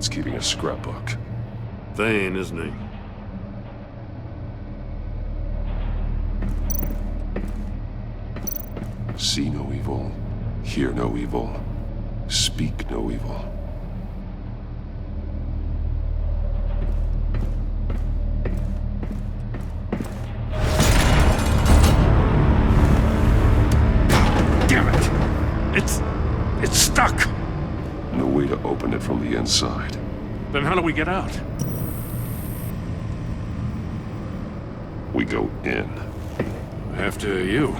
Everyone's keeping a scrapbook. Vain, isn't he? See no evil, hear no evil, speak no evil. Damn it! It's stuck! No way to open it from the inside. Then how do we get out? We go in. After you.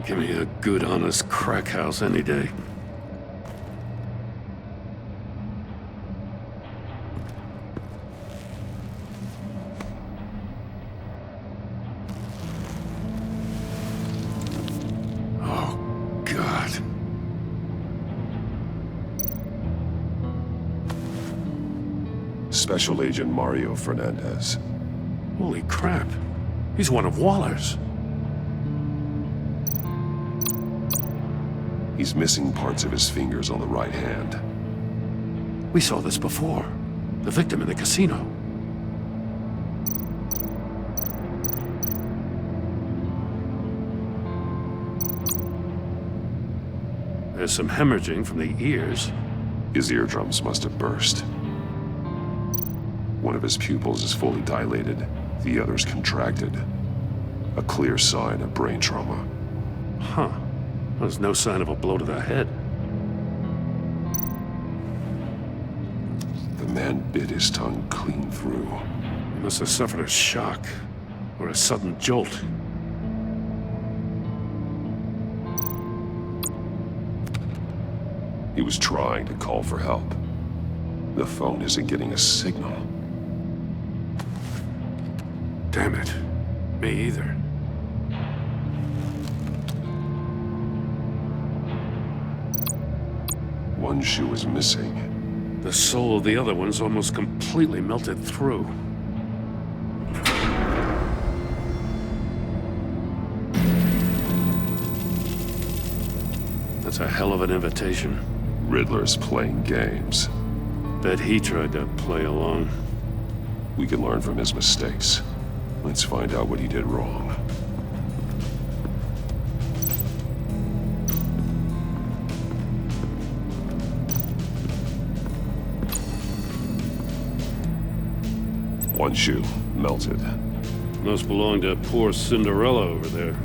Give me a good, honest crack house any day. Oh, God. Special Agent Mario Fernandez. Holy crap. He's one of Waller's. He's missing parts of his fingers on the right hand. We saw this before. The victim in the casino. There's some hemorrhaging from the ears. His eardrums must have burst. One of his pupils is fully dilated, the other's contracted. A clear sign of brain trauma. Huh. There's no sign of a blow to the head. The man bit his tongue clean through. He must have suffered a shock, or a sudden jolt. He was trying to call for help. The phone isn't getting a signal. Damn it. Me either. One shoe is missing. The sole of the other one's almost completely melted through. That's a hell of an invitation. Riddler's playing games. Bet he tried to play along. We can learn from his mistakes. Let's find out what he did wrong. One shoe, melted. Must belong to poor Cinderella over there.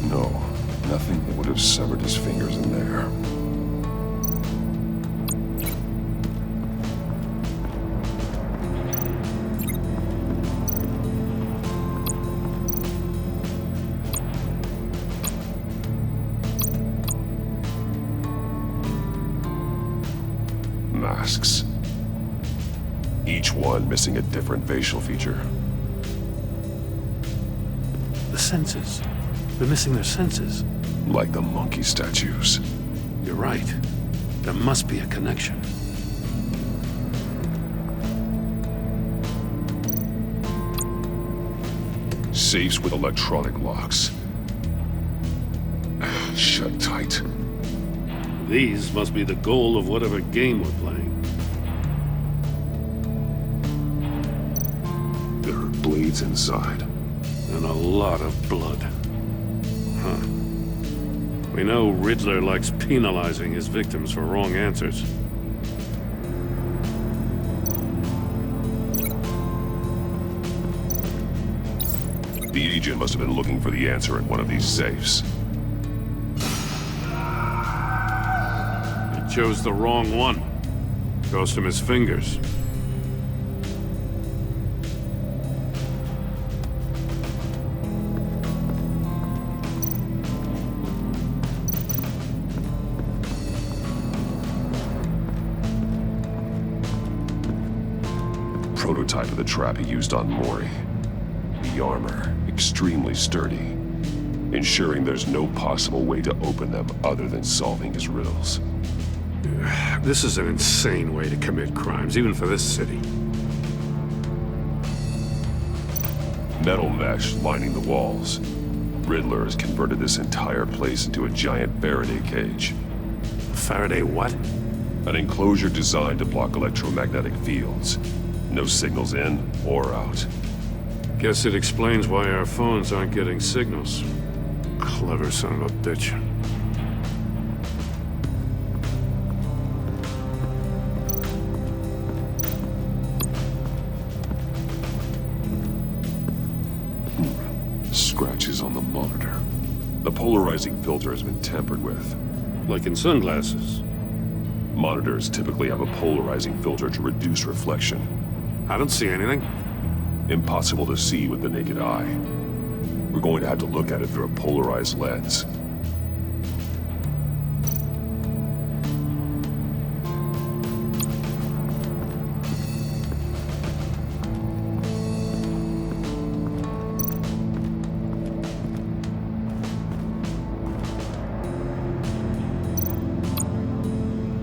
No, nothing that would have severed his fingers in there. Masks. Each one missing a different facial feature. The senses. They're missing their senses. Like the monkey statues. You're right. There must be a connection. Safes with electronic locks. Shut tight. These must be the goal of whatever game we're playing. There are blades inside. And a lot of blood. Huh. We know Riddler likes penalizing his victims for wrong answers. The agent must have been looking for the answer in one of these safes. He chose the wrong one. Cost him his fingers. type of the trap he used on Mori. The armor, extremely sturdy, ensuring there's no possible way to open them other than solving his riddles. This is an insane way to commit crimes, even for this city. Metal mesh lining the walls. Riddler has converted this entire place into a giant Faraday cage. Faraday what? An enclosure designed to block electromagnetic fields. No signals in or out. Guess it explains why our phones aren't getting signals. Clever son of a bitch. Scratches on the monitor. The polarizing filter has been tampered with. Like in sunglasses. Monitors typically have a polarizing filter to reduce reflection. I don't see anything. Impossible to see with the naked eye. We're going to have to look at it through a polarized lens.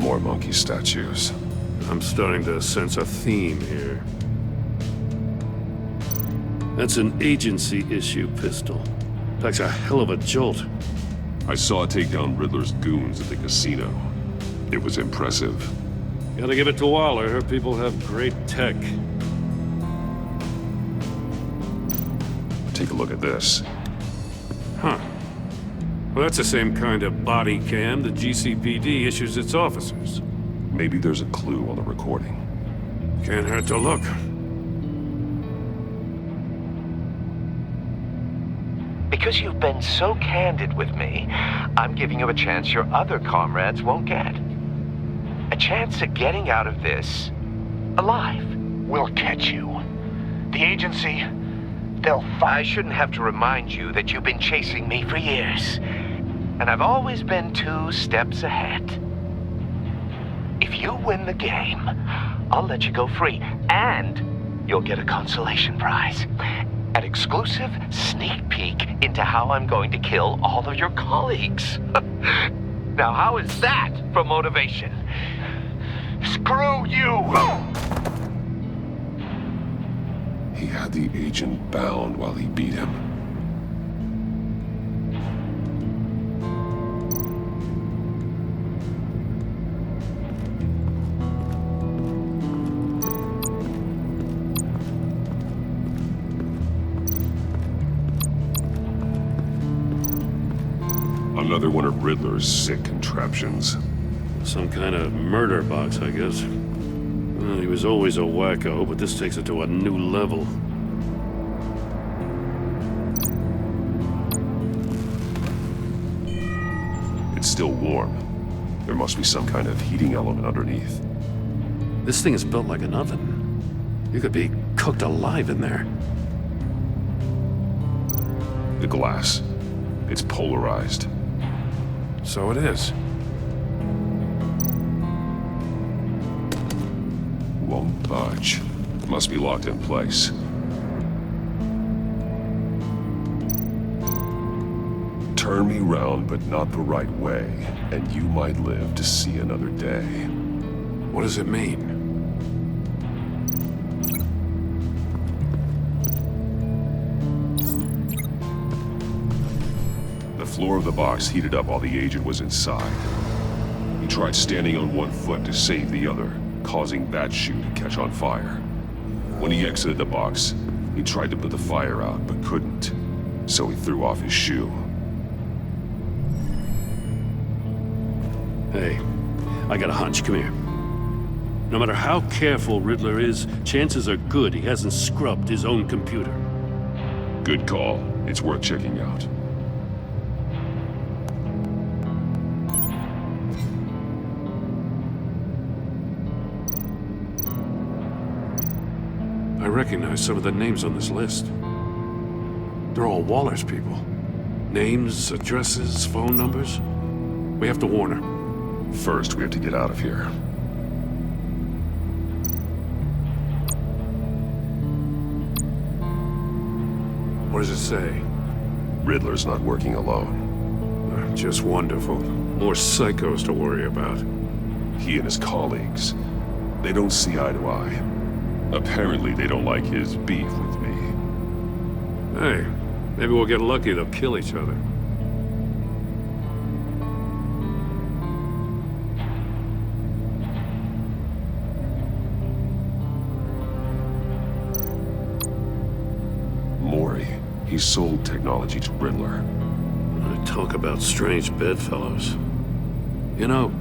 More monkey statues. I'm starting to sense a theme here. That's an agency-issue pistol. Packs a hell of a jolt. I saw it take down Riddler's goons at the casino. It was impressive. Gotta give it to Waller. Her people have great tech. Take a look at this. Huh. Well, that's the same kind of body cam the GCPD issues its officers. Maybe there's a clue on the recording. Can't hurt to look. Because you've been so candid with me, I'm giving you a chance your other comrades won't get. A chance at getting out of this alive. We'll catch you. The agency, they'll I shouldn't have to remind you that you've been chasing me for years. And I've always been 2 steps ahead. If you win the game, I'll let you go free, and you'll get a consolation prize. An exclusive sneak peek into how I'm going to kill all of your colleagues. Now, how is that for motivation? screw you! He had the agent bound while he beat him. Another one of Riddler's sick contraptions. Some kind of murder box, I guess. Well, he was always a wacko, but this takes it to a new level. It's still warm. There must be some kind of heating element underneath. This thing is built like an oven. You could be cooked alive in there. The glass. It's polarized. So it is. Won't budge. Must be locked in place. Turn me round, but not the right way, and you might live to see another day. What does it mean? The floor of the box heated up while the agent was inside. He tried standing on one foot to save the other, causing that shoe to catch on fire. When he exited the box, he tried to put the fire out, but couldn't, so he threw off his shoe. Hey, I got a hunch. Come here. No matter how careful Riddler is, chances are good he hasn't scrubbed his own computer. Good call. It's worth checking out. I recognize some of the names on this list. They're all Waller's people. Names, addresses, phone numbers. We have to warn her. First, we have to get out of here. What does it say? Riddler's not working alone. Just wonderful. More psychos to worry about. He and his colleagues, they don't see eye to eye. Apparently they don't like his beef with me. Hey, maybe we'll get lucky. They'll kill each other. Mori, he sold technology to Riddler. Talk about strange bedfellows. You know,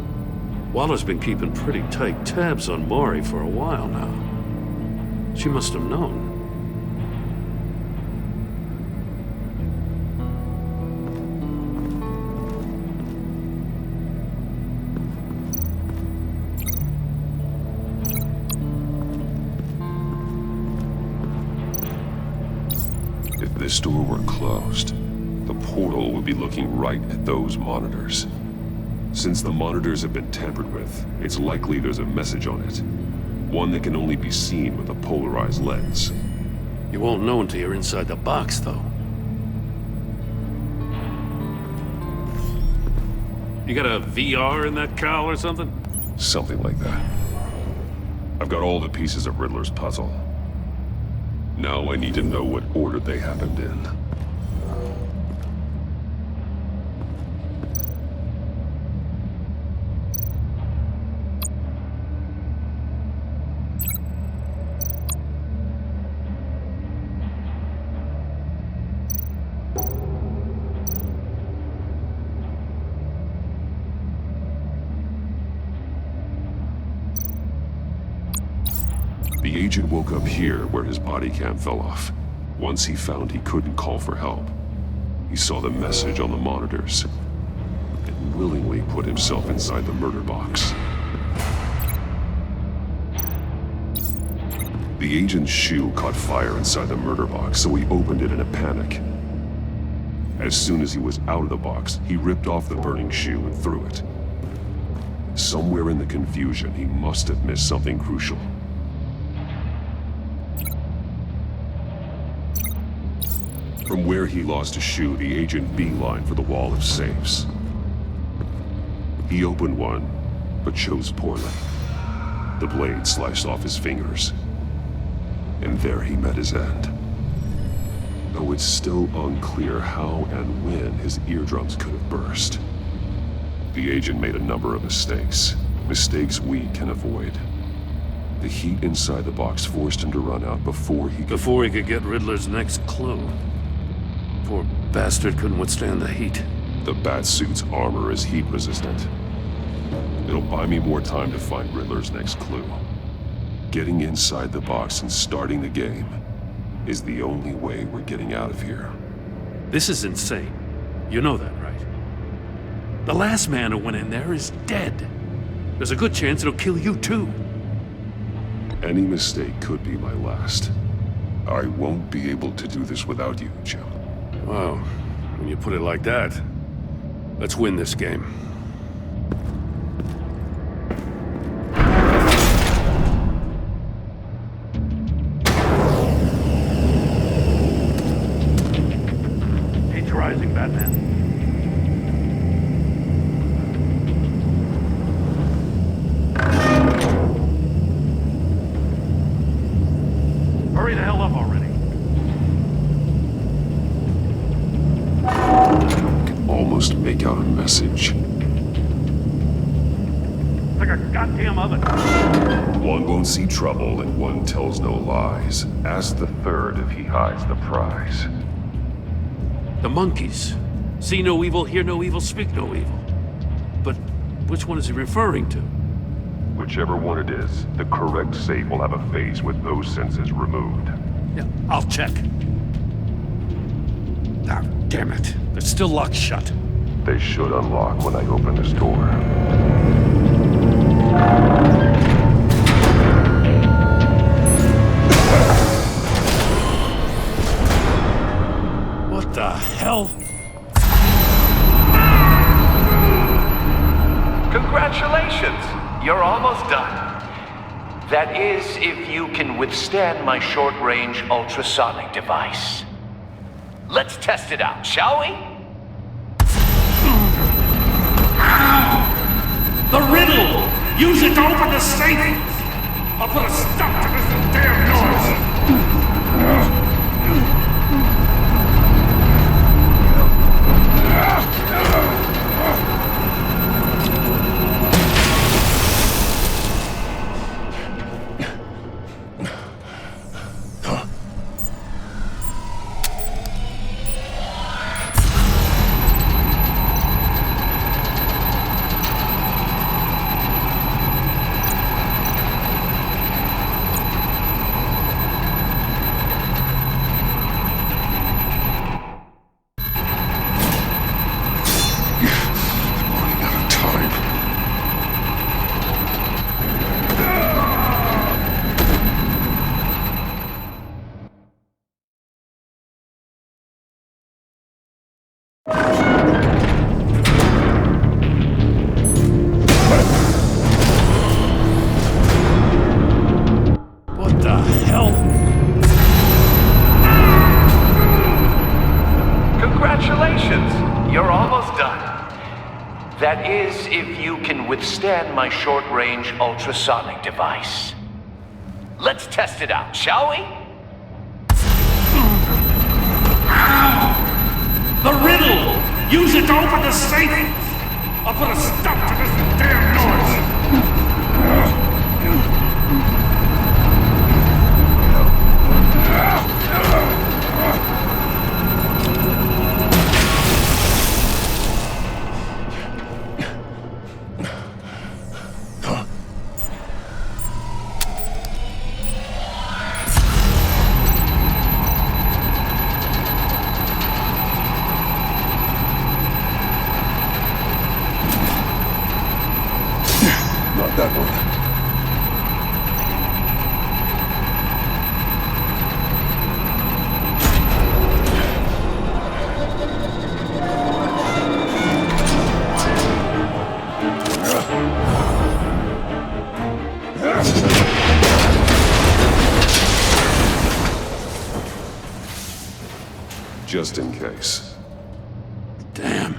Waller's been keeping pretty tight tabs on Mori for a while now. She must have known. If this door were closed, the portal would be looking right at those monitors. Since the monitors have been tampered with, it's likely there's a message on it. One that can only be seen with a polarized lens. You won't know until you're inside the box, though. You got a VR in that cowl or something? Something like that. I've got all the pieces of Riddler's puzzle. Now I need to know what order they happened in. The agent woke up here where his body cam fell off. Once he found he couldn't call for help, he saw the message on the monitors and willingly put himself inside the murder box. The agent's shoe caught fire inside the murder box, so he opened it in a panic. As soon as he was out of the box, he ripped off the burning shoe and threw it. Somewhere in the confusion, he must have missed something crucial. From where he lost a shoe, the agent beelined for the wall of safes. He opened one, but chose poorly. The blade sliced off his fingers. And there he met his end. Though it's still unclear how and when his eardrums could have burst. The agent made a number of mistakes. Mistakes we can avoid. The heat inside the box forced him to run out before he could get Riddler's next clue. Poor bastard couldn't withstand the heat. The Batsuit's armor is heat resistant. It'll buy me more time to find Riddler's next clue. Getting inside the box and starting the game is the only way we're getting out of here. This is insane. You know that, right? The last man who went in there is dead. There's a good chance it'll kill you too. Any mistake could be my last. I won't be able to do this without you, Jim. Well, when you put it like that, let's win this game. Heat's rising, Batman. Hurry the hell up already. Almost make out a message. It's like a goddamn oven. One won't see trouble and one tells no lies. Ask the third if he hides the prize. The monkeys. See no evil, hear no evil, speak no evil. But which one is he referring to? Whichever one it is, the correct safe will have a face with those senses removed. Yeah, I'll check. Ah, damn it. They're still locked shut. They should unlock when I open this door. What the hell? Congratulations! You're almost done. That is, if you can withstand my short-range ultrasonic device. Let's test it out, shall we? The riddle! Use it to open the safe! I'll put a stop to this damn noise! What the hell? Congratulations! You're almost done. That is, if you can withstand my short-range ultrasonic device. Let's test it out, shall we? The riddle! Use it to open the safe! I'll put a stop to this damn noise! Not that one. Just in case. Damn.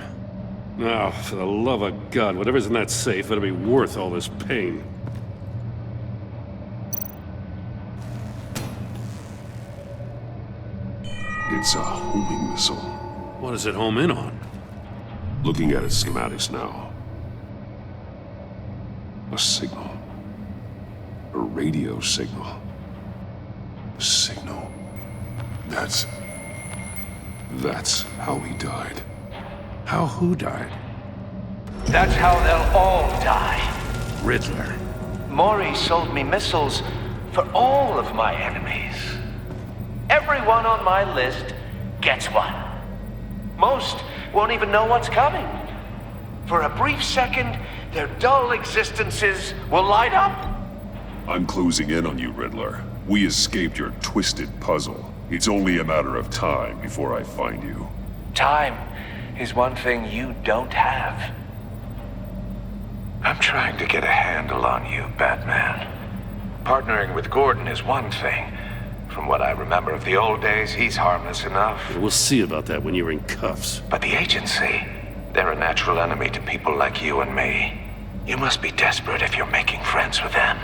Now, for the love of God, whatever's in that safe better be worth all this pain. It's a homing missile. What does it home in on? Looking at its schematics now. A signal. A radio signal. A signal. That's how he died. How who died? That's how they'll all die. Riddler. Maury sold me missiles for all of my enemies. Everyone on my list gets one. Most won't even know what's coming. For a brief second, their dull existences will light up. I'm closing in on you, Riddler. We escaped your twisted puzzle. It's only a matter of time before I find you. Time is one thing you don't have. I'm trying to get a handle on you, Batman. Partnering with Gordon is one thing. From what I remember of the old days, he's harmless enough. We'll see about that when you're in cuffs. But the agency, they're a natural enemy to people like you and me. You must be desperate if you're making friends with them.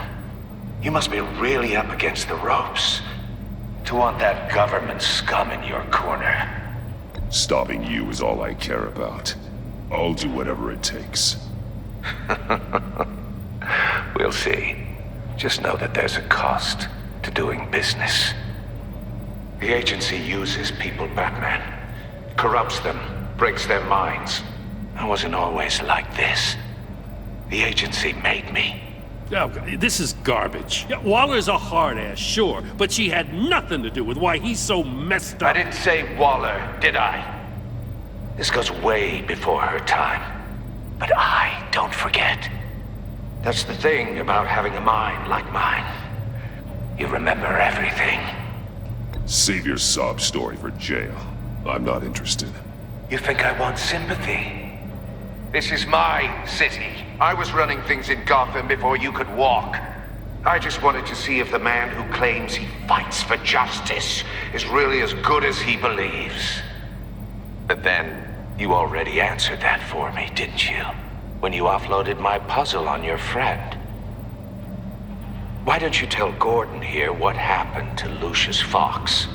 You must be really up against the ropes to want that government scum in your corner. Stopping you is all I care about. I'll do whatever it takes. We'll see. Just know that there's a cost to doing business. The agency uses people, Batman. Corrupts them, breaks their minds. I wasn't always like this. The agency made me. Oh, this is garbage. Yeah, Waller's a hard ass, sure, but she had nothing to do with why he's so messed up. I didn't say Waller, did I? This goes way before her time. But I don't forget. That's the thing about having a mind like mine. You remember everything. Save your sob story for jail. I'm not interested. You think I want sympathy? This is my city. I was running things in Gotham before you could walk. I just wanted to see if the man who claims he fights for justice is really as good as he believes. But then, you already answered that for me, didn't you? When you offloaded my puzzle on your friend. Why don't you tell Gordon here what happened to Lucius Fox?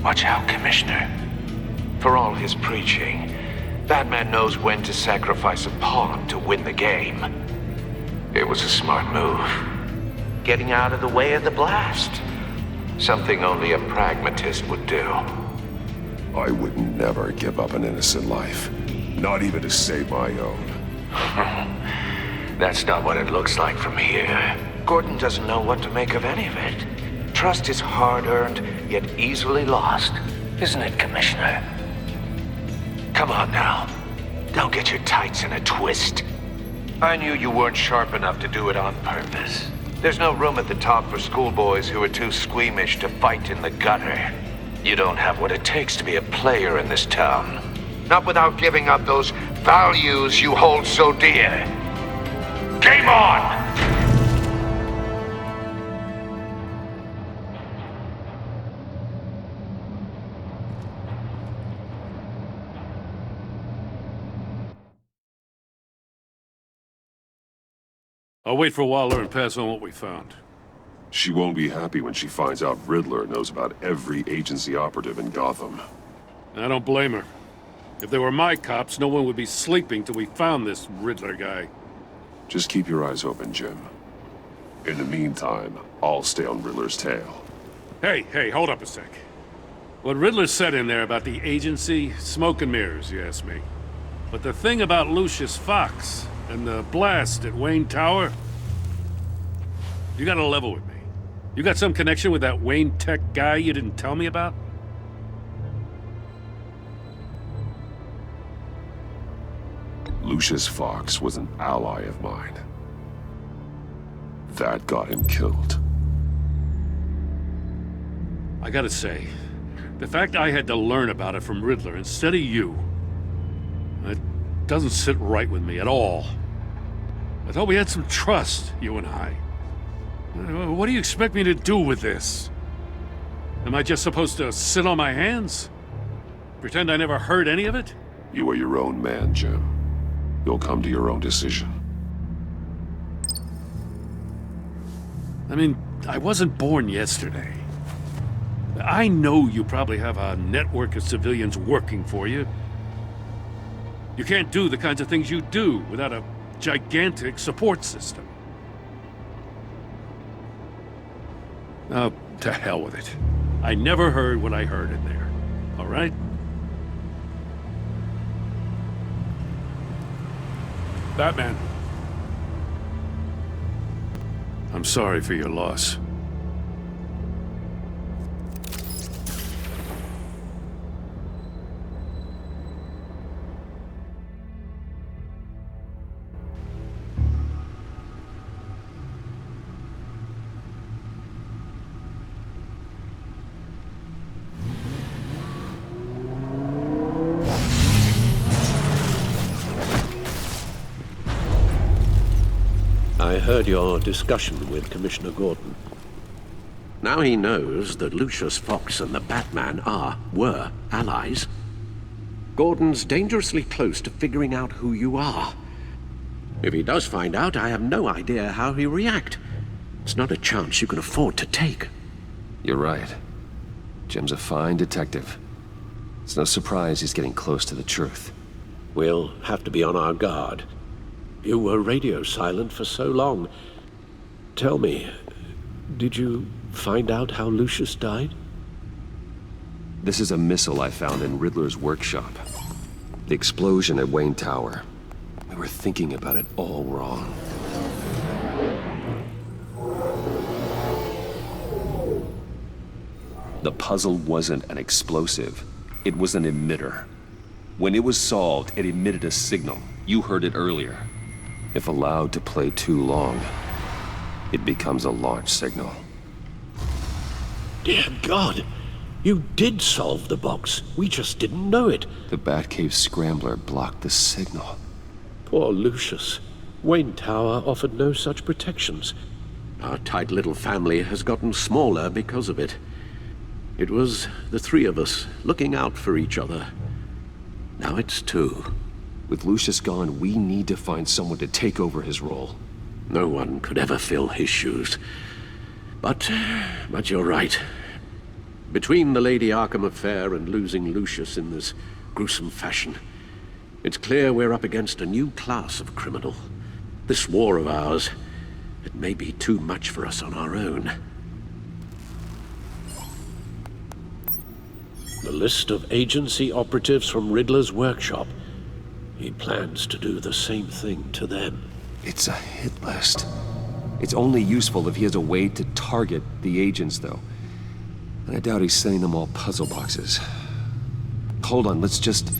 Watch out, Commissioner. For all his preaching, Batman knows when to sacrifice a pawn to win the game. It was a smart move. Getting out of the way of the blast. Something only a pragmatist would do. I would never give up an innocent life. Not even to save my own. That's not what it looks like from here. Gordon doesn't know what to make of any of it. Trust is hard-earned, yet easily lost. Isn't it, Commissioner? Come on now. Don't get your tights in a twist. I knew you weren't sharp enough to do it on purpose. There's no room at the top for schoolboys who are too squeamish to fight in the gutter. You don't have what it takes to be a player in this town. Not without giving up those values you hold so dear. Game on! I'll wait for Waller and pass on what we found. She won't be happy when she finds out Riddler knows about every agency operative in Gotham. I don't blame her. If they were my cops, no one would be sleeping till we found this Riddler guy. Just keep your eyes open, Jim. In the meantime, I'll stay on Riddler's tail. Hey, hold up a sec. What Riddler said in there about the agency, smoke and mirrors, you ask me. But the thing about Lucius Fox and the blast at Wayne Tower, you gotta level with me. You got some connection with that Wayne Tech guy you didn't tell me about? Lucius Fox was an ally of mine. That got him killed. I gotta say, the fact I had to learn about it from Riddler instead of you, it doesn't sit right with me at all. I thought we had some trust, you and I. What do you expect me to do with this? Am I just supposed to sit on my hands? Pretend I never heard any of it? You are your own man, Jim. You'll come to your own decision. I mean, I wasn't born yesterday. I know you probably have a network of civilians working for you. You can't do the kinds of things you do without a gigantic support system. Oh, to hell with it. I never heard what I heard in there. All right? Batman. I'm sorry for your loss. I heard your discussion with Commissioner Gordon. Now he knows that Lucius Fox and the Batman were allies. Gordon's dangerously close to figuring out who you are. If he does find out, I have no idea how he'll react. It's not a chance you can afford to take. You're right. Jim's a fine detective. It's no surprise he's getting close to the truth. We'll have to be on our guard. You were radio silent for so long. Tell me, did you find out how Lucius died? This is a missile I found in Riddler's workshop. The explosion at Wayne Tower. We were thinking about it all wrong. The puzzle wasn't an explosive. It was an emitter. When it was solved, it emitted a signal. You heard it earlier. If allowed to play too long, it becomes a launch signal. Dear God, you did solve the box. We just didn't know it. The Batcave scrambler blocked the signal. Poor Lucius. Wayne Tower offered no such protections. Our tight little family has gotten smaller because of it. It was the three of us looking out for each other. Now it's 2. With Lucius gone, we need to find someone to take over his role. No one could ever fill his shoes. But you're right. Between the Lady Arkham affair and losing Lucius in this gruesome fashion, it's clear we're up against a new class of criminal. This war of ours, it may be too much for us on our own. The list of agency operatives from Riddler's workshop. He plans to do the same thing to them. It's a hit list. It's only useful if he has a way to target the agents, though. And I doubt he's sending them all puzzle boxes. Hold on, let's just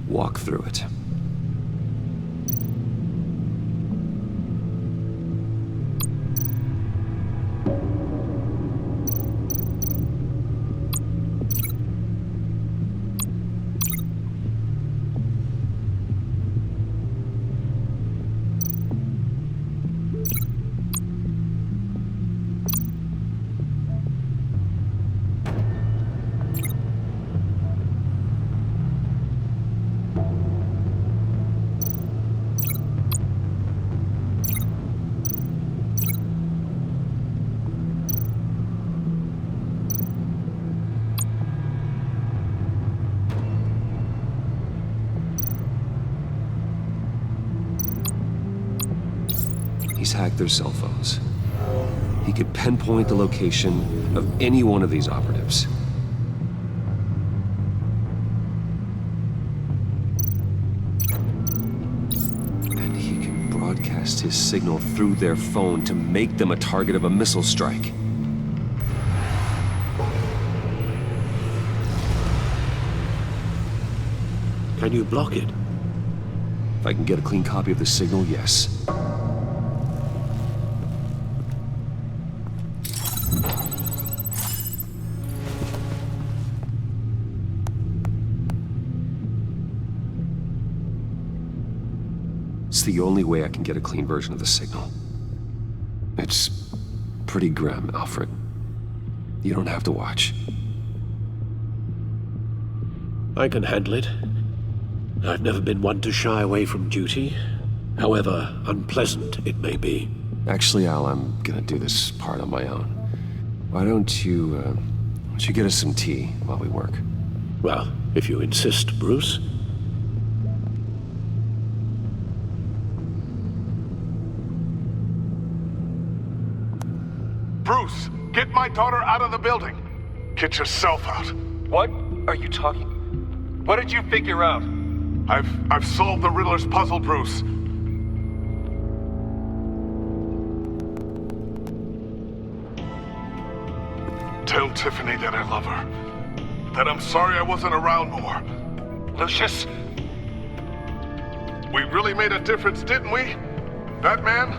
walk through it. He's hacked their cell phones. He could pinpoint the location of any one of these operatives. And he can broadcast his signal through their phone to make them a target of a missile strike. Can you block it? If I can get a clean copy of the signal, yes. It's the only way I can get a clean version of the signal. It's pretty grim, Alfred. You don't have to watch. I can handle it. I've never been one to shy away from duty, however unpleasant it may be. Actually, Al, I'm gonna do this part on my own. Why don't you get us some tea while we work? Well, if you insist, Bruce. Bruce, get my daughter out of the building. Get yourself out. What are you talking? What did you figure out? I've solved the Riddler's puzzle, Bruce. Tell Tiffany that I love her. That I'm sorry I wasn't around more. Lucius? We really made a difference, didn't we? Batman?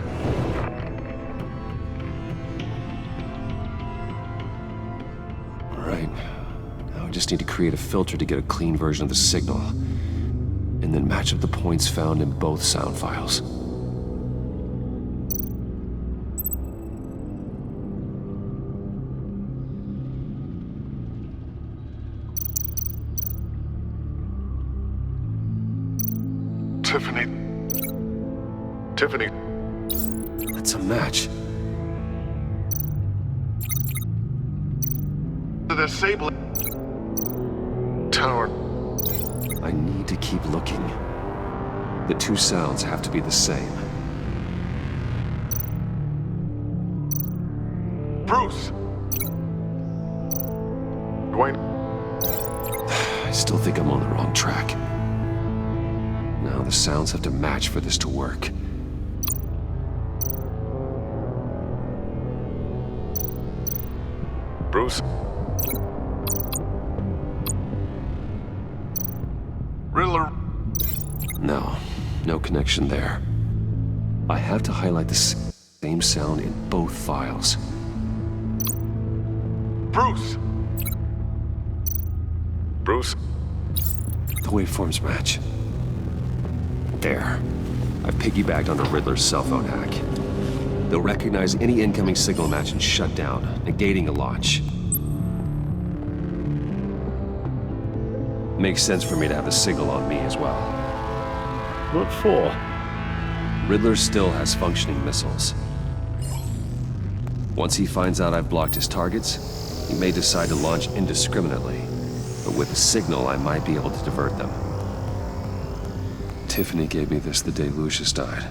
All right. Now I just need to create a filter to get a clean version of the signal. And then match up the points found in both sound files. Tiffany. That's a match. The disabling tower. I need to keep looking. The two sounds have to be the same. Bruce! Dwayne. I still think I'm on the wrong track. Now the sounds have to match for this to work. Bruce? Riddler. No connection there. I have to highlight the same sound in both files. Bruce! Bruce? The waveforms match. There. I've piggybacked on the Riddler's cell phone hack. They'll recognize any incoming signal match and shut down, negating a launch. Makes sense for me to have the signal on me as well. What for? Riddler still has functioning missiles. Once he finds out I've blocked his targets, he may decide to launch indiscriminately. But with the signal, I might be able to divert them. Tiffany gave me this the day Lucius died.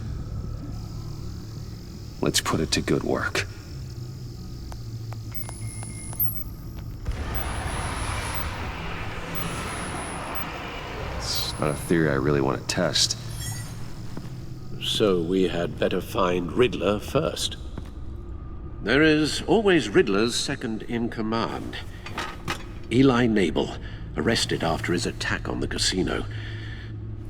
Let's put it to good work. It's not a theory I really want to test. So we had better find Riddler first. There is always Riddler's second in command. Eli Nabel, arrested after his attack on the casino.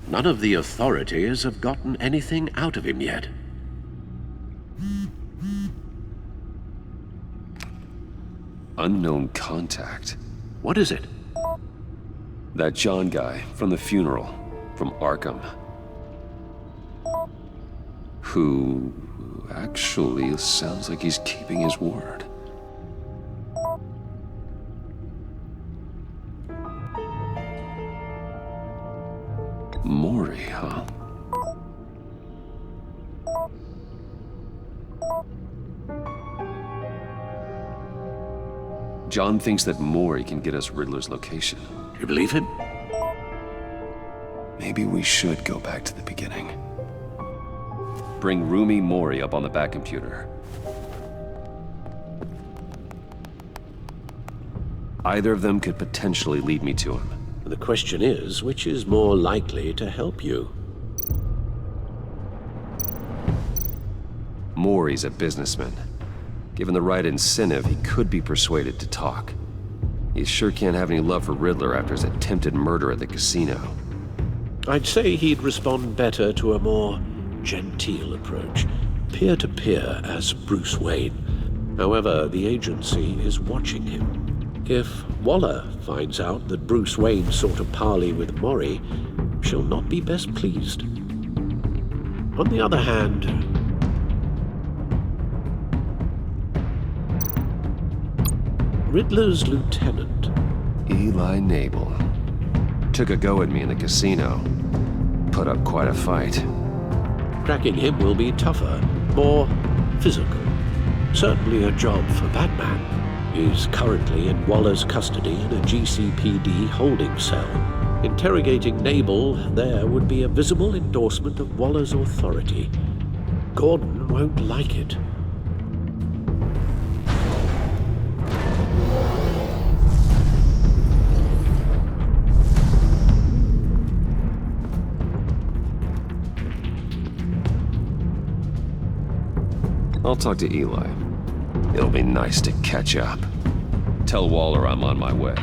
None of the authorities have gotten anything out of him yet. Unknown contact. What is it? That John guy from the funeral, from Arkham. Who actually sounds like he's keeping his word. Mori, huh? John thinks that Mori can get us Riddler's location. You believe him? Maybe we should go back to the beginning. Bring Rumi Mori up on the back computer. Either of them could potentially lead me to him. The question is, which is more likely to help you? Mori's a businessman. Given the right incentive, he could be persuaded to talk. He sure can't have any love for Riddler after his attempted murder at the casino. I'd say he'd respond better to a more genteel approach, peer-to-peer as Bruce Wayne. However, the agency is watching him. If Waller finds out that Bruce Wayne sought a parley with Mori, she'll not be best pleased. On the other hand, Riddler's lieutenant, Eli Nabel, took a go at me in the casino. Put up quite a fight. tracking him will be tougher, more physical. Certainly a job for Batman. He's currently in Waller's custody in a GCPD holding cell. Interrogating Nabel there would be a visible endorsement of Waller's authority. Gordon won't like it. I'll talk to Eli. It'll be nice to catch up. Tell Waller I'm on my way.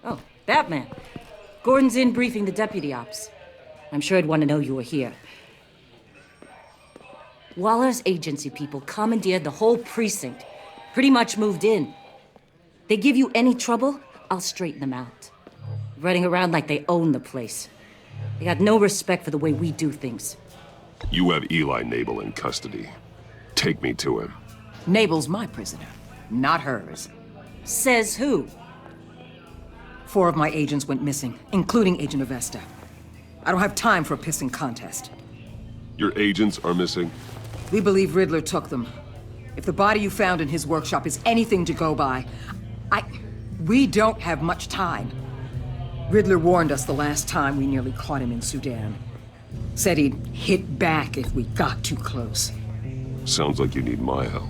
Oh, Batman. Gordon's in briefing the deputy ops. I'm sure I'd want to know you were here. Waller's agency people commandeered the whole precinct. Pretty much moved in. They give you any trouble, I'll straighten them out. Running around like they own the place. They got no respect for the way we do things. You have Eli Nabel in custody. Take me to him. Nabel's my prisoner, not hers. Says who? 4 of my agents went missing, including Agent Avesta. I don't have time for a pissing contest. Your agents are missing? We believe Riddler took them. If the body you found in his workshop is anything to go by, we don't have much time. Riddler warned us the last time we nearly caught him in Sudan. Said he'd hit back if we got too close. Sounds like you need my help.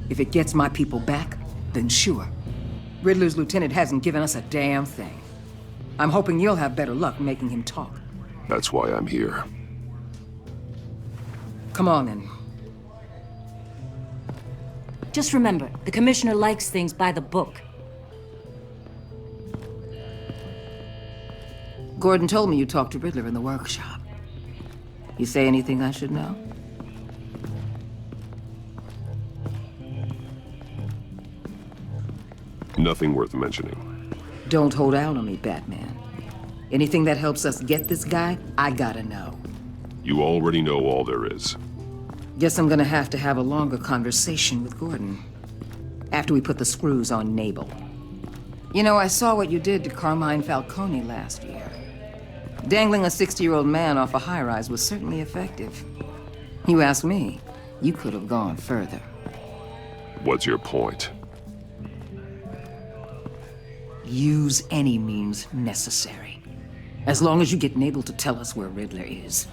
If it gets my people back, then sure. Riddler's lieutenant hasn't given us a damn thing. I'm hoping you'll have better luck making him talk. That's why I'm here. Come on, then. Just remember, the Commissioner likes things by the book. Gordon told me you talked to Riddler in the workshop. You say anything I should know? Nothing worth mentioning. Don't hold out on me, Batman. Anything that helps us get this guy, I gotta know. You already know all there is. Guess I'm gonna have to have a longer conversation with Gordon. After we put the screws on Nabel. You know, I saw what you did to Carmine Falcone last year. Dangling a 60-year-old man off a high-rise was certainly effective. You ask me, you could have gone further. What's your point? Use any means necessary. As long as you get Nabel to tell us where Riddler is.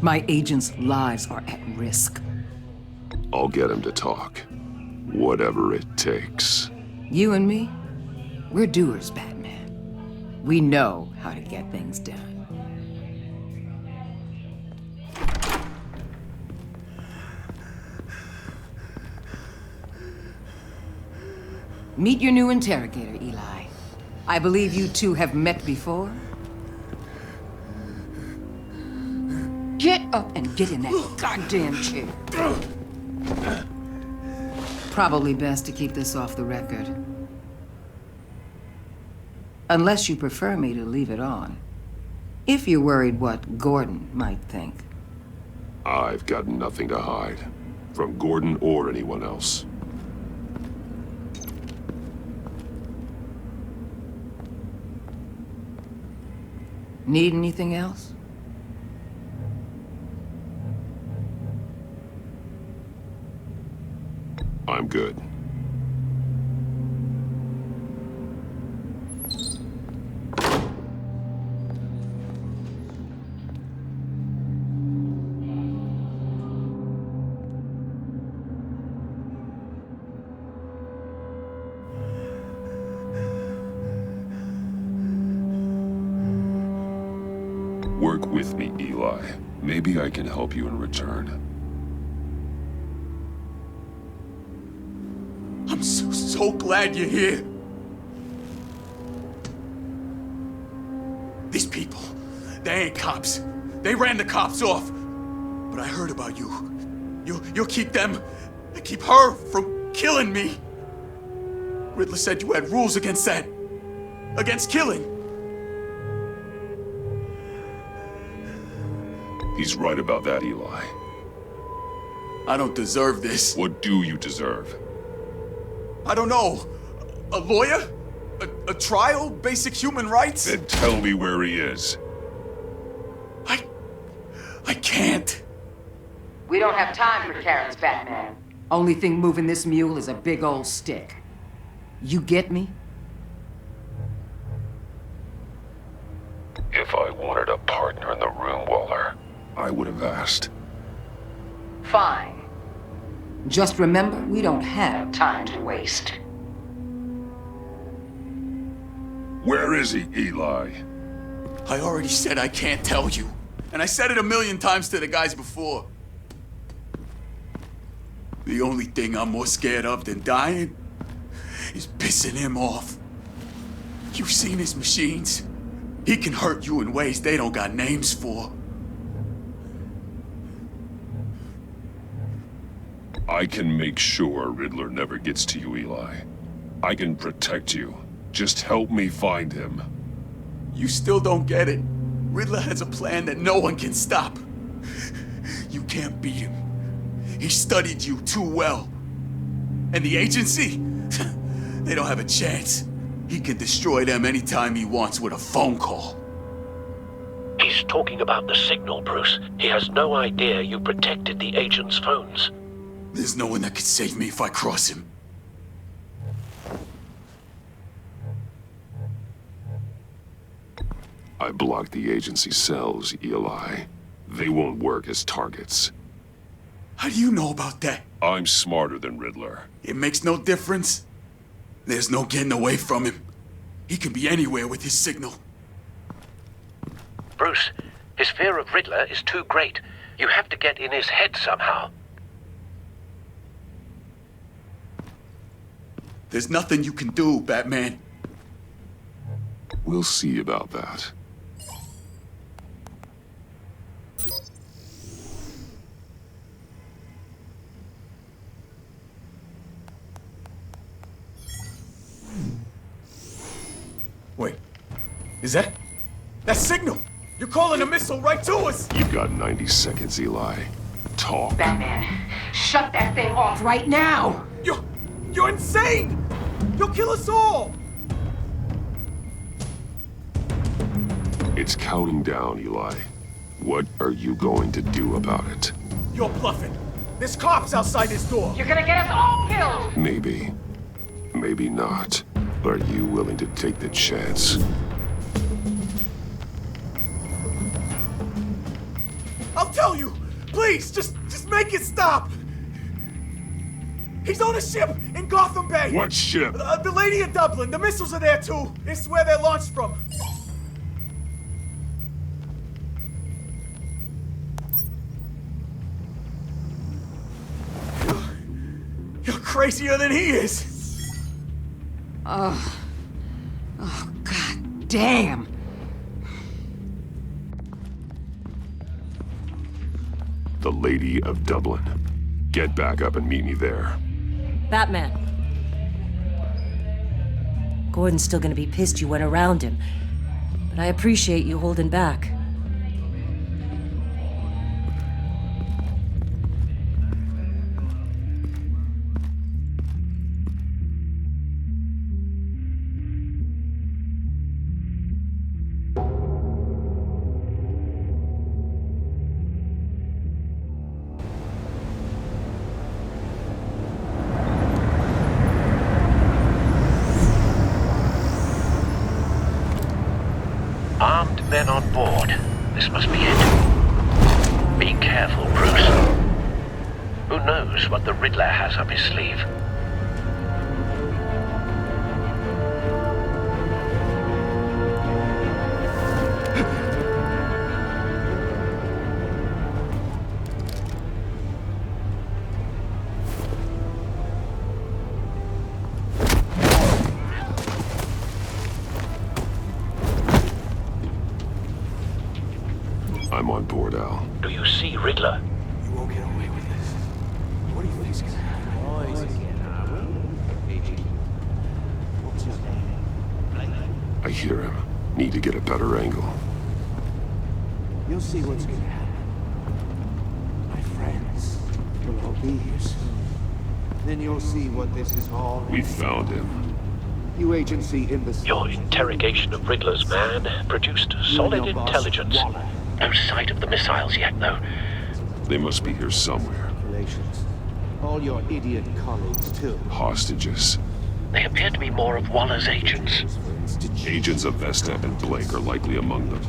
My agents' lives are at risk. I'll get him to talk. Whatever it takes. You and me, we're doers, Batman. We know how to get things done. Meet your new interrogator, Eli. I believe you two have met before. Get up and get in that goddamn chair. Probably best to keep this off the record. Unless you prefer me to leave it on. If you're worried what Gordon might think. I've got nothing to hide. From Gordon or anyone else. Need anything else? I'm good. Work with me, Eli. Maybe I can help you in return. I'm so glad you're here. These people, they ain't cops. They ran the cops off. But I heard about you. You'll keep them, keep her from killing me. Riddler said you had rules against that. Against killing. He's right about that, Eli. I don't deserve this. What do you deserve? I don't know. A lawyer? A trial? Basic human rights? Then tell me where he is. I can't. We don't have time for carrots, Batman. Only thing moving this mule is a big old stick. You get me? If I wanted a partner in the room, Waller, I would have asked. Fine. Just remember, we don't have time to waste. Where is he, Eli? I already said I can't tell you. And I said it 1,000,000 times to the guys before. The only thing I'm more scared of than dying is pissing him off. You've seen his machines. He can hurt you in ways they don't got names for. I can make sure Riddler never gets to you, Eli. I can protect you. Just help me find him. You still don't get it. Riddler has a plan that no one can stop. You can't beat him. He studied you too well. And the agency? They don't have a chance. He can destroy them anytime he wants with a phone call. He's talking about the signal, Bruce. He has no idea you protected the agent's phones. There's no one that can save me if I cross him. I blocked the agency cells, Eli. They won't work as targets. How do you know about that? I'm smarter than Riddler. It makes no difference. There's no getting away from him. He can be anywhere with his signal. Bruce, his fear of Riddler is too great. You have to get in his head somehow. There's nothing you can do, Batman. We'll see about that. Wait, is that signal? You're calling a missile right to us! You've got 90 seconds, Eli. Talk. Batman, shut that thing off right now! You're insane! You'll kill us all! It's counting down, Eli. What are you going to do about it? You're bluffing. There's cops outside this door. You're gonna get us all killed! Maybe. Maybe not. Are you willing to take the chance? I'll tell you! Please, just make it stop! He's on a ship in Gotham Bay! What ship? The Lady of Dublin. The missiles are there, too. It's where they're launched from. You're crazier than he is! Oh, God damn! The Lady of Dublin. Get back up and meet me there. Batman. Gordon's still gonna be pissed you went around him, but I appreciate you holding back. Armed men on board. This must be it. Be careful, Bruce. Who knows what the Riddler has up his sleeve? I'm on board, Al. Do you see Riddler? You won't get away with this. What do you think's gonna happen? What's his name? I hear him. Need to get a better angle. You'll see what's gonna happen. My friends will all be here soon. Then you'll see what this is all. We found him. You agency in the... Your interrogation of Riddler's man produced solid intelligence. No sight of the missiles yet, though. They must be here somewhere. Relations. All your idiot colleagues, too. Hostages. They appear to be more of Waller's agents. Agents of Vesta and Blake are likely among them,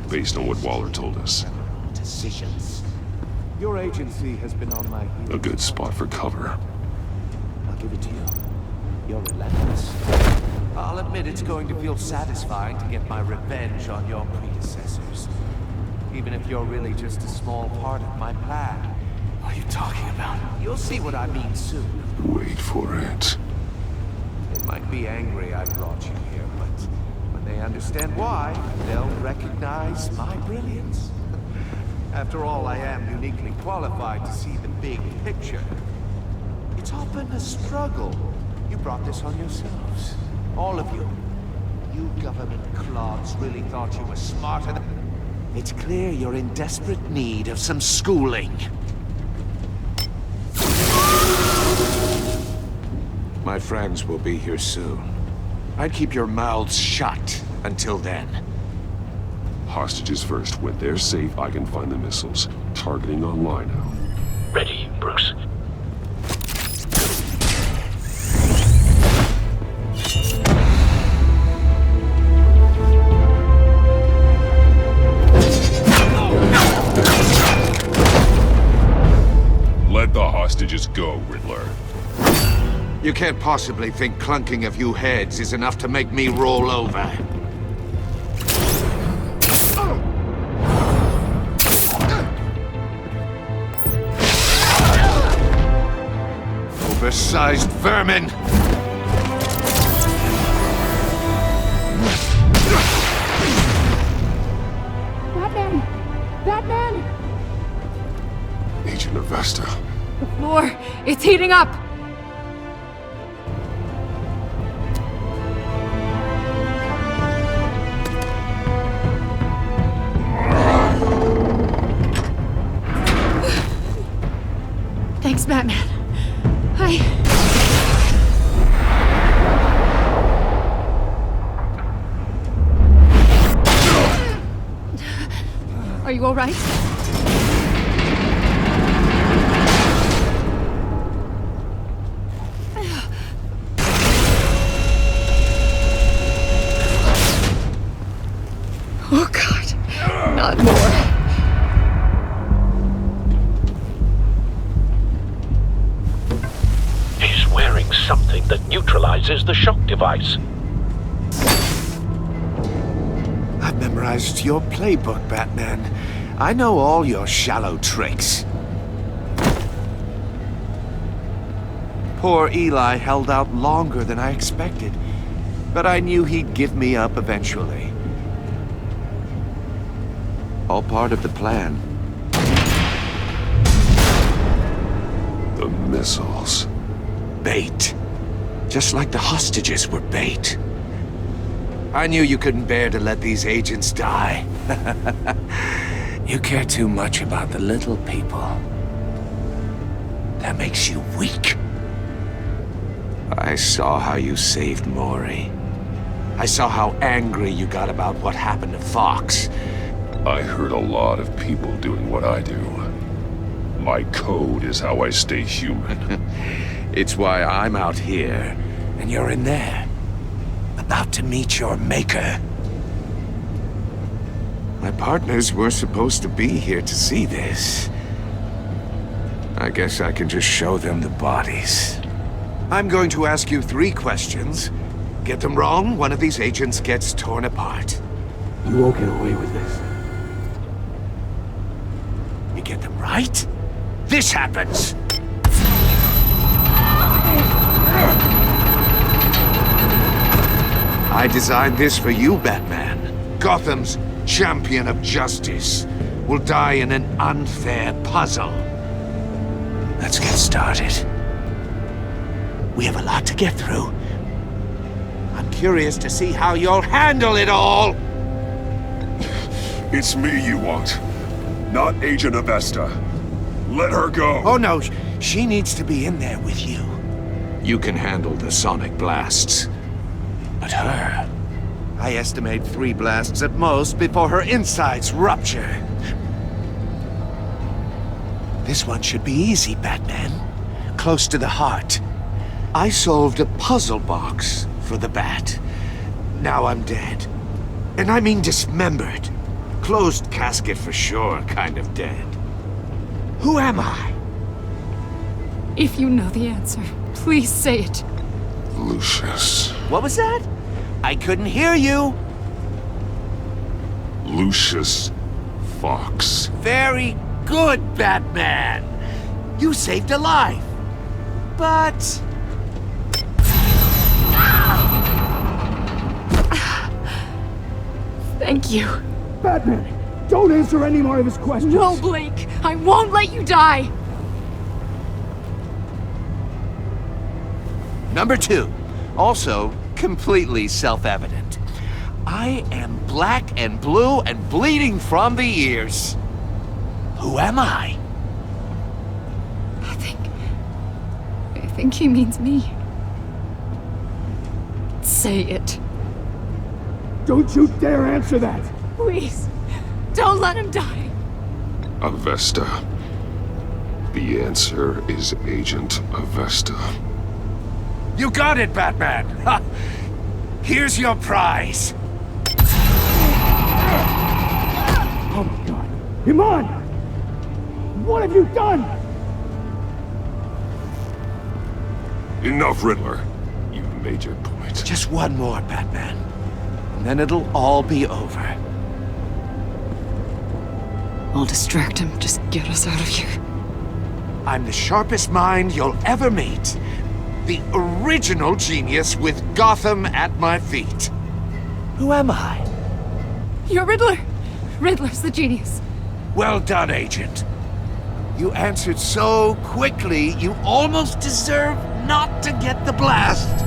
based on what Waller told us. Decisions. Your agency has been on my heels. A good spot for cover. I'll give it to you. You're relentless. I'll admit it's going to feel satisfying to get my revenge on your predecessors. Even if you're really just a small part of my plan. What are you talking about? You'll see what I mean soon. Wait for it. They might be angry I brought you here, but when they understand why, they'll recognize my brilliance. After all, I am uniquely qualified to see the big picture. It's often a struggle. You brought this on yourselves. All of you. You government clods really thought you were smarter than... It's clear you're in desperate need of some schooling. My friends will be here soon. I'd keep your mouths shut until then. Hostages first. When they're safe, I can find the missiles. Targeting online now. Ready, Bruce? Let the hostages go, Riddler. You can't possibly think clunking a few heads is enough to make me roll over. oversized vermin! Batman! Batman! Agent Avesta. The floor, it's heating up! Thanks, Batman. Are you all right? Oh, God. Not more. He's wearing something that neutralizes the shock device. I've memorized your playbook, Batman. I know all your shallow tricks. Poor Eli held out longer than I expected, but I knew he'd give me up eventually. All part of the plan. The missiles. Bait. Just like the hostages were bait. I knew you couldn't bear to let these agents die. You care too much about the little people. That makes you weak. I saw how you saved Maury. I saw how angry you got about what happened to Fox. I heard a lot of people doing what I do. My code is how I stay human. It's why I'm out here, and you're in there. About to meet your maker. My partners were supposed to be here to see this. I guess I can just show them the bodies. I'm going to ask you 3 questions. Get them wrong, one of these agents gets torn apart. You won't get away with this. You get them right, this happens! I designed this for you, Batman. Gotham's champion of justice will die in an unfair puzzle. Let's get started. We have a lot to get through. I'm curious to see how you'll handle it all! It's me you want, not Agent Avesta. Let her go! Oh no, she needs to be in there with you. You can handle the sonic blasts. But her... I estimate 3 blasts at most before her insides rupture. This one should be easy, Batman. Close to the heart. I solved a puzzle box for the Bat. Now I'm dead. And I mean dismembered. Closed casket for sure, kind of dead. Who am I? If you know the answer, please say it. Lucius. What was that? I couldn't hear you. Lucius Fox. Very good, Batman. You saved a life. But... Thank you. Batman, don't answer any more of his questions. No, Blake. I won't let you die. Number 2. Also, completely self-evident. I am black and blue and bleeding from the ears. Who am I? I think he means me. Say it. Don't you dare answer that! Please, don't let him die. Avesta. The answer is Agent Avesta. You got it, Batman! Ha! Here's your prize! Oh my god. Iman! What have you done? Enough, Riddler. You've made your point. Just one more, Batman. And then it'll all be over. I'll distract him. Just get us out of here. I'm the sharpest mind you'll ever meet. The original genius with Gotham at my feet. Who am I? You're Riddler. Riddler's the genius. Well done, Agent. You answered so quickly, you almost deserve not to get the blast.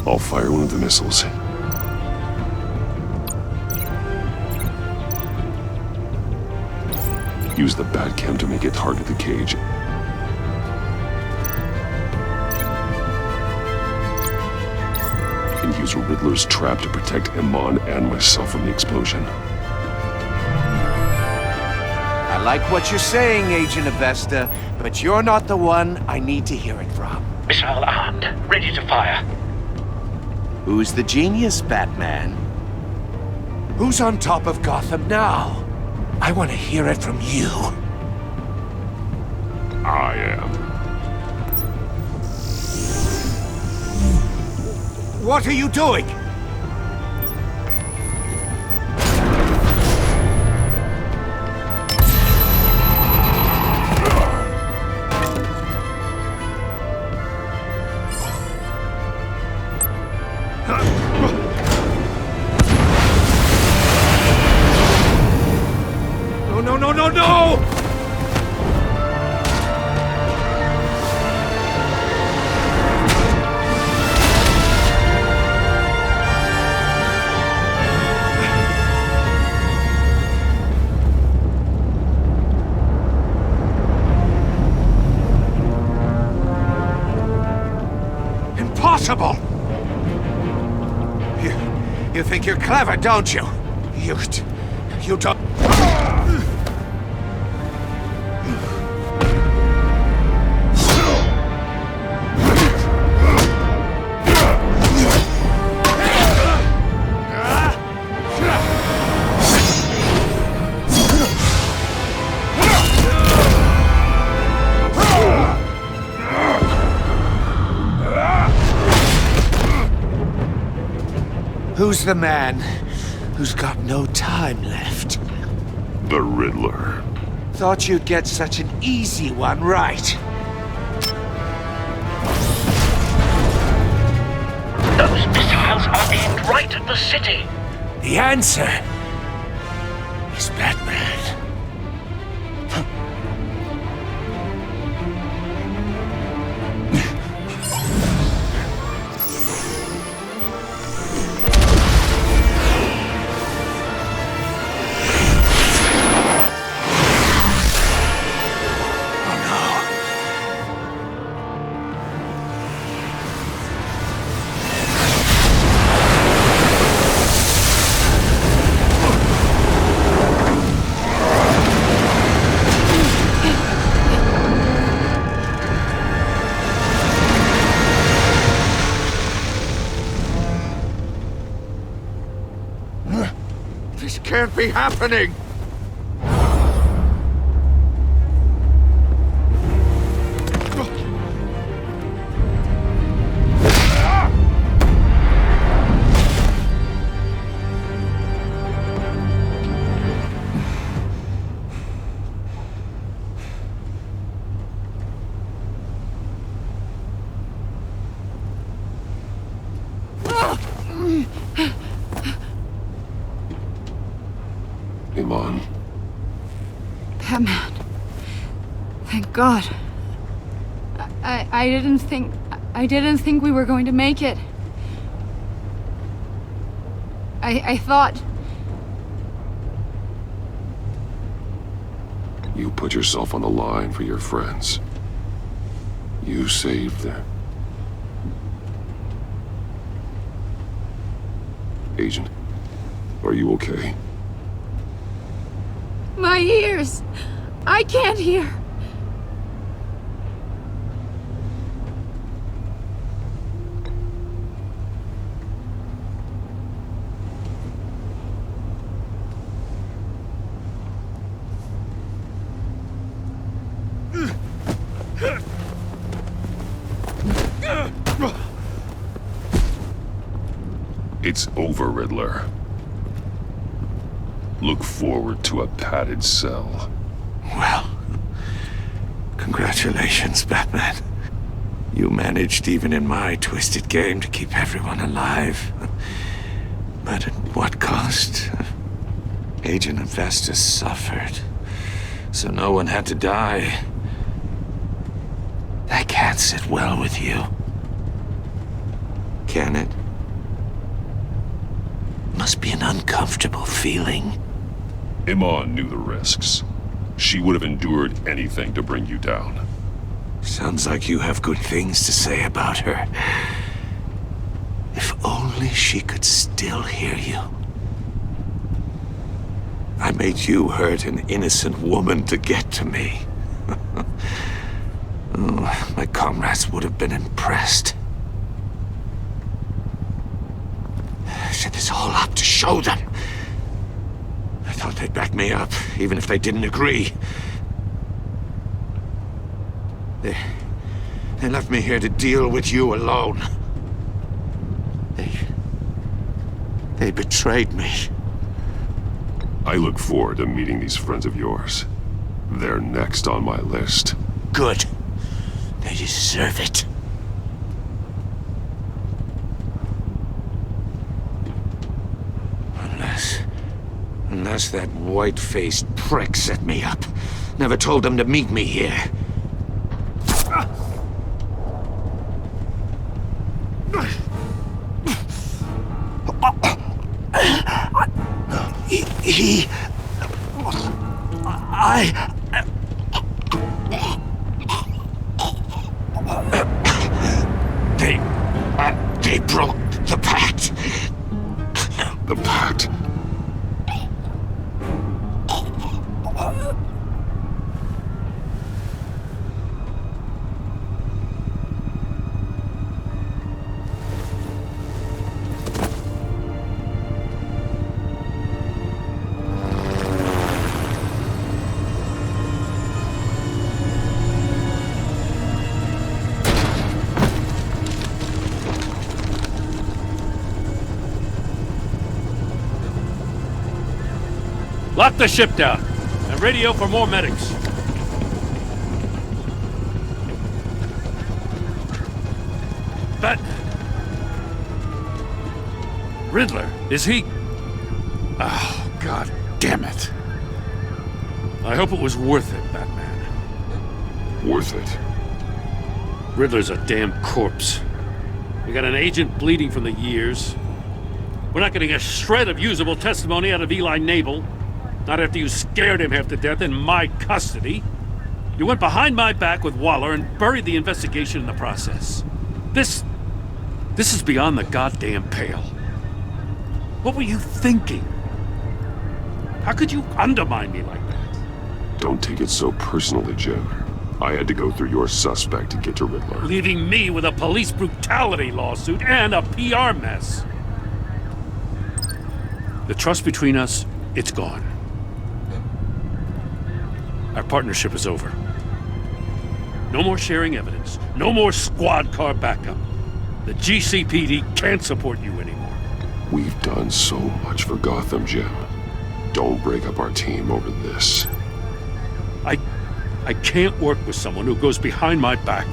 I'll fire one of the missiles. Use the Batcam to make it target the cage. And use Riddler's trap to protect Iman and myself from the explosion. I like what you're saying, Agent Avesta, but you're not the one I need to hear it from. Missile armed, ready to fire. Who's the genius, Batman? Who's on top of Gotham now? I want to hear it from you. I am. What are you doing? No! Impossible! You think you're clever, don't you? You don't... Who's the man who's got no time left? The Riddler. Thought you'd get such an easy one right. Those missiles are aimed right at the city. The answer is Batman. This can't be happening! Iman. Batman. Thank God. I didn't think we were going to make it. I thought... You put yourself on the line for your friends. You saved them. Agent, are you okay? My ears! I can't hear! It's over, Riddler. Look forward to a padded cell. Well, congratulations, Batman. You managed, even in my twisted game, to keep everyone alive. But at what cost? Agent Investus suffered, so no one had to die. That can't sit well with you. Can it? Must be an uncomfortable feeling. Iman knew the risks. She would have endured anything to bring you down. Sounds like you have good things to say about her. If only she could still hear you. I made you hurt an innocent woman to get to me. Oh, my comrades would have been impressed. I set this all up to show them. I thought they'd back me up, even if they didn't agree. They left me here to deal with you alone. They betrayed me. I look forward to meeting these friends of yours. They're next on my list. Good. They deserve it. Unless that white-faced prick set me up. Never told them to meet me here. They broke the pact. The pact? Lock the ship down and radio for more medics. Riddler, is he? Oh, God damn it. I hope it was worth it, Batman. Worth it? Riddler's a damn corpse. We got an agent bleeding from the years. We're not getting a shred of usable testimony out of Eli Nabel. Not after you scared him half to death in my custody. You went behind my back with Waller and buried the investigation in the process. This is beyond the goddamn pale. What were you thinking? How could you undermine me like that? Don't take it so personally, Jim. I had to go through your suspect to get to Riddler. Leaving me with a police brutality lawsuit and a PR mess. The trust between us, it's gone. Our partnership is over. No more sharing evidence. No more squad car backup. The GCPD can't support you anymore. We've done so much for Gotham, Jim. Don't break up our team over this. I can't work with someone who goes behind my back.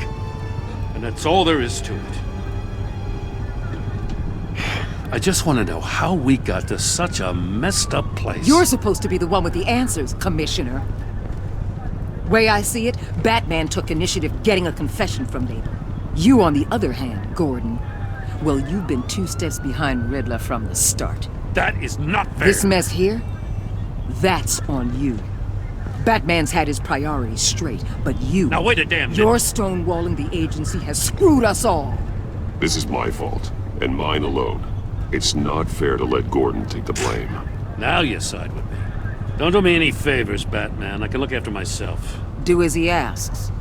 And that's all there is to it. I just want to know how we got to such a messed up place. You're supposed to be the one with the answers, Commissioner. Way I see it, Batman took initiative getting a confession from Nabel. You, on the other hand, Gordon, well, you've been 2 steps behind Riddler from the start. That is not fair. This mess here, that's on you. Batman's had his priorities straight, but you... Now wait a damn minute. Your stonewalling the agency has screwed us all. This is my fault, and mine alone. It's not fair to let Gordon take the blame. Now you side with me. Don't do me any favors, Batman. I can look after myself. Do as he asks.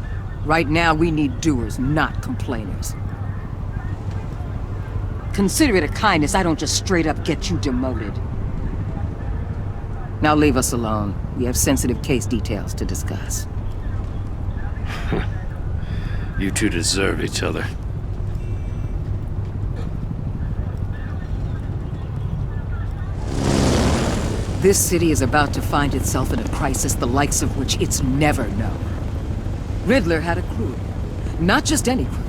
Right now, we need doers, not complainers. Consider it a kindness I don't just straight up get you demoted. Now leave us alone. We have sensitive case details to discuss. You two deserve each other. This city is about to find itself in a crisis the likes of which it's never known. Riddler had a crew. Not just any crew.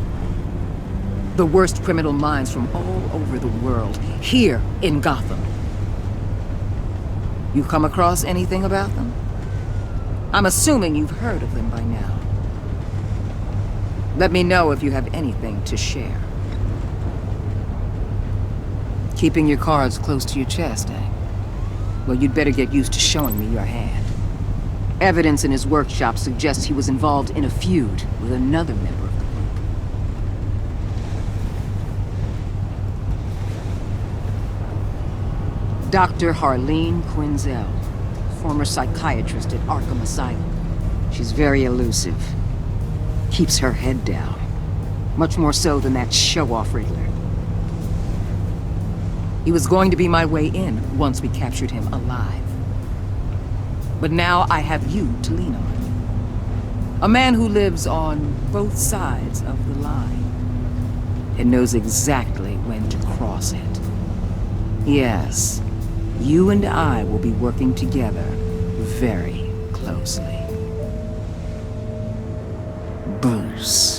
The worst criminal minds from all over the world, here in Gotham. You come across anything about them? I'm assuming you've heard of them by now. Let me know if you have anything to share. Keeping your cards close to your chest, eh? Well, you'd better get used to showing me your hand. Evidence in his workshop suggests he was involved in a feud with another member of the group. Dr. Harleen Quinzel, former psychiatrist at Arkham Asylum. She's very elusive. Keeps her head down. Much more so than that show-off Riddler. He was going to be my way in once we captured him alive. But now I have you to lean on. A man who lives on both sides of the line. And knows exactly when to cross it. Yes, you and I will be working together very closely. Bruce.